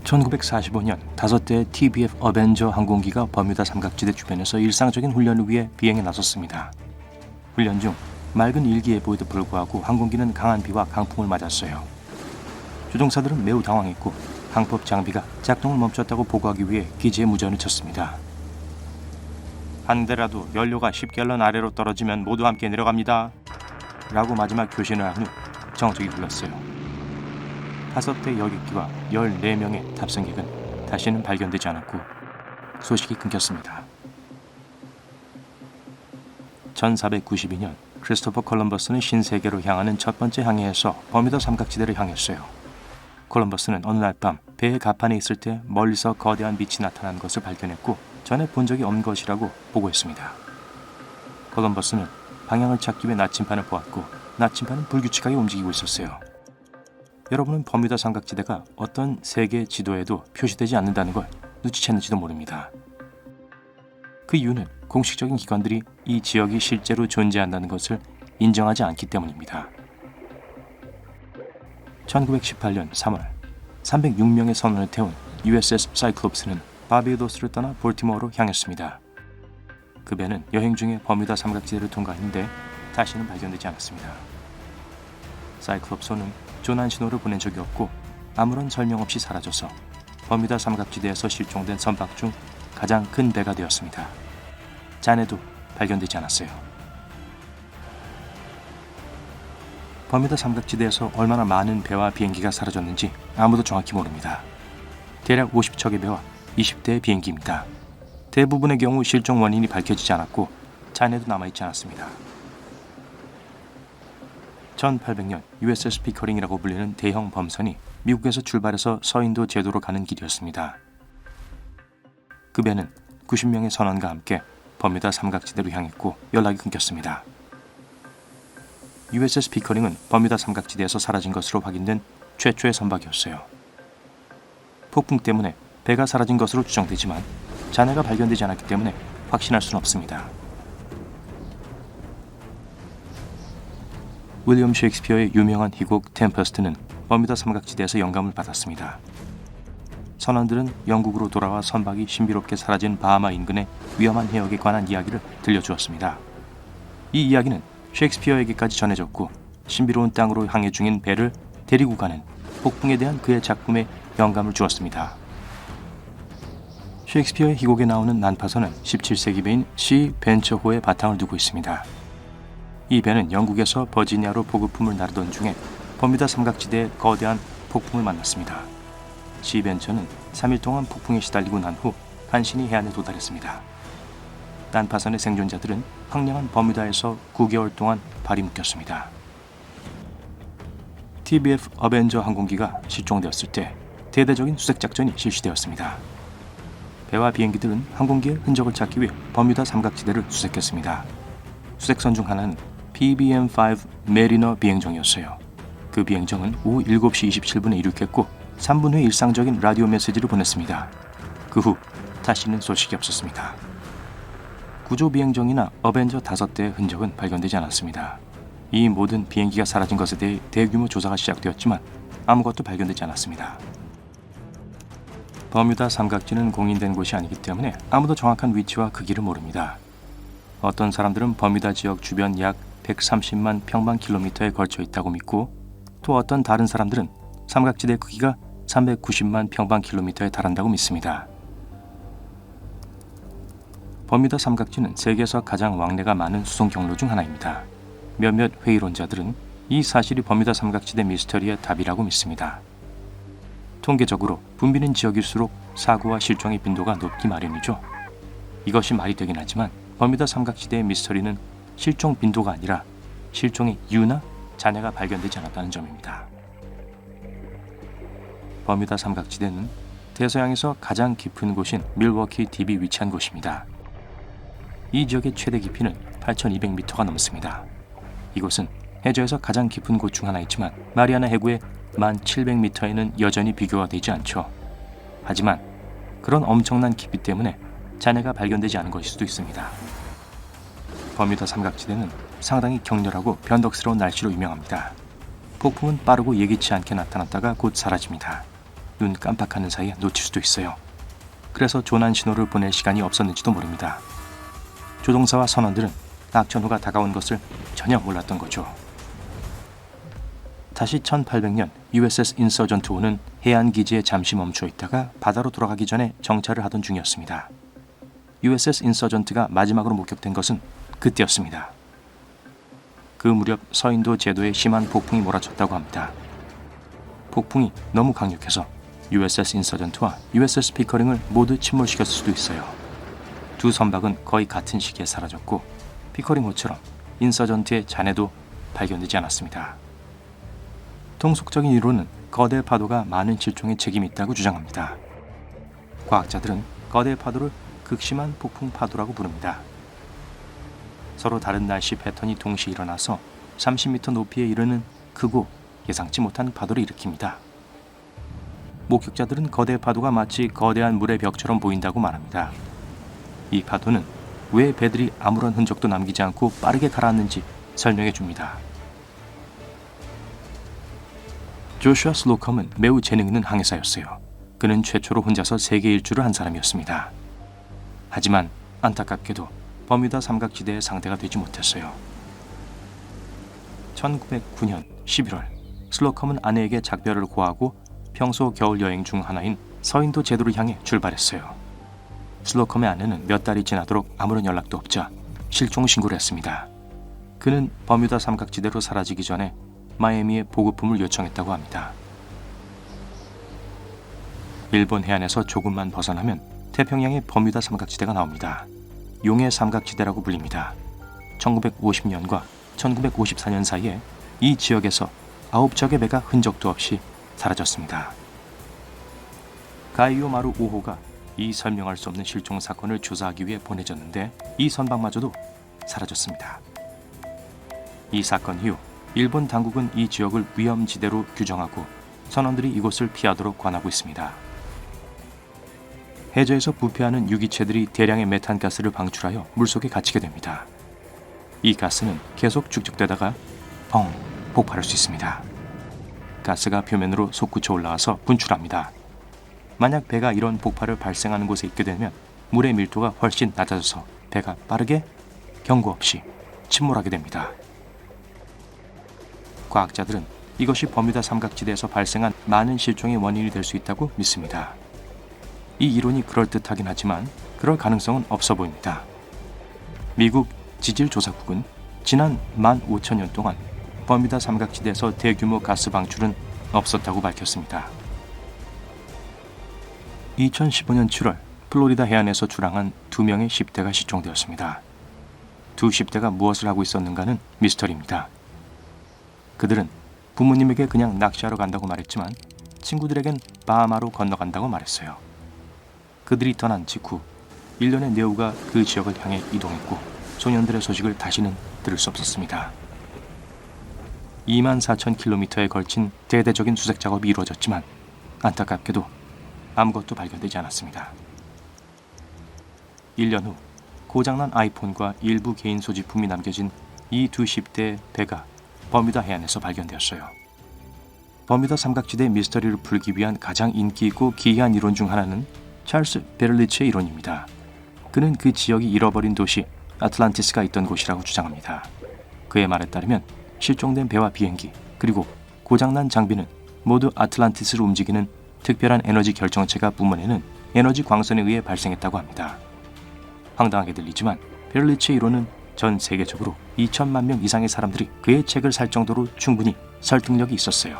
1945년 5대의 TBF 어벤저 항공기가 버뮤다 삼각지대 주변에서 일상적인 훈련을 위해 비행에 나섰습니다. 훈련 중 맑은 일기예보에도 불구하고 항공기는 강한 비와 강풍을 맞았어요. 조종사들은 매우 당황했고 항법 장비가 작동을 멈췄다고 보고하기 위해 기지에 무전을 쳤습니다. 한 대라도 연료가 10갤런 아래로 떨어지면 모두 함께 내려갑니다. 라고 마지막 교신을 한 후 정적이 불렀어요. 5대 여객기와 14명의 탑승객은 다시는 발견되지 않았고 소식이 끊겼습니다. 1492년 크리스토퍼 콜럼버스는 신세계로 향하는 첫 번째 항해에서 버뮤다 삼각지대를 향했어요. 콜럼버스는 어느 날 밤 배의 갑판에 있을 때 멀리서 거대한 빛이 나타난 것을 발견했고 전에 본 적이 없는 것이라고 보고했습니다. 콜럼버스는 방향을 찾기 위해 나침반을 보았고 나침반은 불규칙하게 움직이고 있었어요. 여러분은 버뮤다 삼각지대가 어떤 세계 지도에도 표시되지 않는다는 걸 눈치챘는지도 모릅니다. 그 이유는 공식적인 기관들이 이 지역이 실제로 존재한다는 것을 인정하지 않기 때문입니다. 1918년 3월 306명의 선원을 태운 USS 사이클롭스는 바비도스를 떠나 볼티모어로 향했습니다. 그 배는 여행 중에 버뮤다 삼각지대를 통과했는데 다시는 발견되지 않았습니다. 사이클롭스는 조난 신호를 보낸 적이 없고 아무런 설명 없이 사라져서 버뮤다 삼각지대에서 실종된 선박 중 가장 큰 배가 되었습니다. 잔해도 발견되지 않았어요. 버뮤다 삼각지대에서 얼마나 많은 배와 비행기가 사라졌는지 아무도 정확히 모릅니다. 대략 50척의 배와 20대의 비행기입니다. 대부분의 경우 실종 원인이 밝혀지지 않았고 잔해도 남아있지 않았습니다. 1800년 USS 피커링이라고 불리는 대형 범선이 미국에서 출발해서 서인도 제도로 가는 길이었습니다. 그 배는 90명의 선원과 함께 버뮤다 삼각지대로 향했고 연락이 끊겼습니다. USS 피커링은 버뮤다 삼각지대에서 사라진 것으로 확인된 최초의 선박이었어요. 폭풍 때문에 배가 사라진 것으로 추정되지만 잔해가 발견되지 않았기 때문에 확신할 수는 없습니다. 윌리엄 셰익스피어의 유명한 희곡 템퍼스트는 버뮤다 삼각지대에서 영감을 받았습니다. 선원들은 영국으로 돌아와 선박이 신비롭게 사라진 바하마 인근의 위험한 해역에 관한 이야기를 들려주었습니다. 이 이야기는 셰익스피어에게까지 전해졌고 신비로운 땅으로 항해 중인 배를 데리고 가는 폭풍에 대한 그의 작품에 영감을 주었습니다. 셰익스피어의 희곡에 나오는 난파선은 17세기 배인 시 벤처호의 바탕을 두고 있습니다. 이 배는 영국에서 버지니아로 보급품을 나르던 중에 버뮤다 삼각지대의 거대한 폭풍을 만났습니다. 시 벤처는 3일 동안 폭풍에 시달리고 난 후 간신히 해안에 도달했습니다. 난파선의 생존자들은 황량한 버뮤다에서 9개월 동안 발이 묶였습니다. TBF 어벤저 항공기가 실종되었을 때 대대적인 수색작전이 실시되었습니다. 배와 비행기들은 항공기의 흔적을 찾기 위해 버뮤다 삼각지대를 수색했습니다. 수색선 중 하나는 PBM-5 메리너 비행정이었어요. 그 비행정은 오후 7시 27분에 이륙했고 3분 후에 일상적인 라디오 메시지를 보냈습니다. 그 후 다시는 소식이 없었습니다. 구조 비행정이나 어벤저 5대의 흔적은 발견되지 않았습니다. 이 모든 비행기가 사라진 것에 대해 대규모 조사가 시작되었지만 아무것도 발견되지 않았습니다. 버뮤다 삼각지는 공인된 곳이 아니기 때문에 아무도 정확한 위치와 크기를 모릅니다. 어떤 사람들은 버뮤다 지역 주변 약 130만 평방킬로미터에 걸쳐 있다고 믿고 또 어떤 다른 사람들은 삼각지대 크기가 390만 평방킬로미터에 달한다고 믿습니다. 버뮤다 삼각지는 세계에서 가장 왕래가 많은 수송 경로 중 하나입니다. 몇몇 회의론자들은 이 사실이 버뮤다 삼각지대 미스터리의 답이라고 믿습니다. 통계적으로 붐비는 지역일수록 사고와 실종의 빈도가 높기 마련이죠. 이것이 말이 되긴 하지만 버뮤다 삼각지대의 미스터리는 실종 빈도가 아니라 실종의 이유나 잔해가 발견되지 않았다는 점입니다. 버뮤다 삼각지대는 대서양에서 가장 깊은 곳인 밀워키 딥이 위치한 곳입니다. 이 지역의 최대 깊이는 8,200m가 넘습니다. 이곳은 해저에서 가장 깊은 곳 중 하나이지만 마리아나 해구의 1,700m에는 여전히 비교가 되지 않죠. 하지만 그런 엄청난 깊이 때문에 잔해가 발견되지 않은 것일 수도 있습니다. 버뮤다 삼각지대는 상당히 격렬하고 변덕스러운 날씨로 유명합니다. 폭풍은 빠르고 예기치 않게 나타났다가 곧 사라집니다. 눈 깜빡하는 사이에 놓칠 수도 있어요. 그래서 조난 신호를 보낼 시간이 없었는지도 모릅니다. 조종사와 선원들은 낙천호가 다가온 것을 전혀 몰랐던 거죠. 다시 1800년 USS 인서전트호는 해안기지에 잠시 멈춰 있다가 바다로 돌아가기 전에 정찰을 하던 중이었습니다. USS 인서전트가 마지막으로 목격된 것은 그때였습니다. 그 무렵 서인도 제도에 심한 폭풍이 몰아쳤다고 합니다. 폭풍이 너무 강력해서 USS 인서전트와 USS 피커링을 모두 침몰시켰을 수도 있어요. 두 선박은 거의 같은 시기에 사라졌고 피커링호처럼 인서전트의 잔해도 발견되지 않았습니다. 통속적인 이론은 거대 파도가 많은 실종에 책임이 있다고 주장합니다. 과학자들은 거대 파도를 극심한 폭풍 파도라고 부릅니다. 서로 다른 날씨 패턴이 동시에 일어나서 30m 높이에 이르는 크고 예상치 못한 파도를 일으킵니다. 목격자들은 거대 파도가 마치 거대한 물의 벽처럼 보인다고 말합니다. 이 파도는 왜 배들이 아무런 흔적도 남기지 않고 빠르게 가라앉는지 설명해 줍니다. 조슈아 슬로컴은 매우 재능 있는 항해사였어요. 그는 최초로 혼자서 세계 일주를 한 사람이었습니다. 하지만 안타깝게도 버뮤다 삼각지대의 상대가 되지 못했어요. 1909년 11월 슬로컴은 아내에게 작별을 고하고 평소 겨울 여행 중 하나인 서인도 제도를 향해 출발했어요. 슬로컴의 아내는 몇 달이 지나도록 아무런 연락도 없자 실종 신고를 했습니다. 그는 버뮤다 삼각지대로 사라지기 전에 마이애미에 보급품을 요청했다고 합니다. 일본 해안에서 조금만 벗어나면 태평양의 버뮤다 삼각지대가 나옵니다. 용의 삼각지대라고 불립니다. 1950년과 1954년 사이에 이 지역에서 9척의 배가 흔적도 없이 사라졌습니다. 가이오마루 5호가 이 설명할 수 없는 실종 사건을 조사하기 위해 보내졌는데 이 선박마저도 사라졌습니다. 이 사건 이후 일본 당국은 이 지역을 위험지대로 규정하고 선원들이 이곳을 피하도록 권하고 있습니다. 해저에서 부패하는 유기체들이 대량의 메탄가스를 방출하여 물속에 갇히게 됩니다. 이 가스는 계속 축적되다가 펑! 폭발할 수 있습니다. 가스가 표면으로 솟구쳐 올라와서 분출합니다. 만약 배가 이런 폭발을 발생하는 곳에 있게 되면 물의 밀도가 훨씬 낮아져서 배가 빠르게 경고 없이 침몰하게 됩니다. 과학자들은 이것이 버뮤다 삼각지대에서 발생한 많은 실종의 원인이 될 수 있다고 믿습니다. 이 이론이 그럴듯하긴 하지만 그럴 가능성은 없어 보입니다. 미국 지질조사국은 지난 15,000년 동안 버뮤다 삼각지대에서 대규모 가스 방출은 없었다고 밝혔습니다. 2015년 7월 플로리다 해안에서 출항한 2명의 10대가 실종되었습니다. 두 10대가 무엇을 하고 있었는가는 미스터리입니다. 그들은 부모님에게 그냥 낚시하러 간다고 말했지만 친구들에겐 바하마로 건너간다고 말했어요. 그들이 떠난 직후 일련의 뇌우가 그 지역을 향해 이동했고 소년들의 소식을 다시는 들을 수 없었습니다. 24,000km에 걸친 대대적인 수색 작업이 이루어졌지만 안타깝게도 아무것도 발견되지 않았습니다. 1년 후 고장난 아이폰과 일부 개인 소지품이 남겨진 이 두 10대의 배가 버뮤다 해안에서 발견되었어요. 버뮤다 삼각지대 미스터리를 풀기 위한 가장 인기 있고 기이한 이론 중 하나는 찰스 베를리츠의 이론입니다. 그는 그 지역이 잃어버린 도시 아틀란티스가 있던 곳이라고 주장합니다. 그의 말에 따르면 실종된 배와 비행기 그리고 고장난 장비는 모두 아틀란티스를 움직이는 특별한 에너지 결정체가 뿜어내는 에너지 광선에 의해 발생했다고 합니다. 황당하게 들리지만 베를리츠의 이론은 전 세계적으로 2천만 명 이상의 사람들이 그의 책을 살 정도로 충분히 설득력이 있었어요.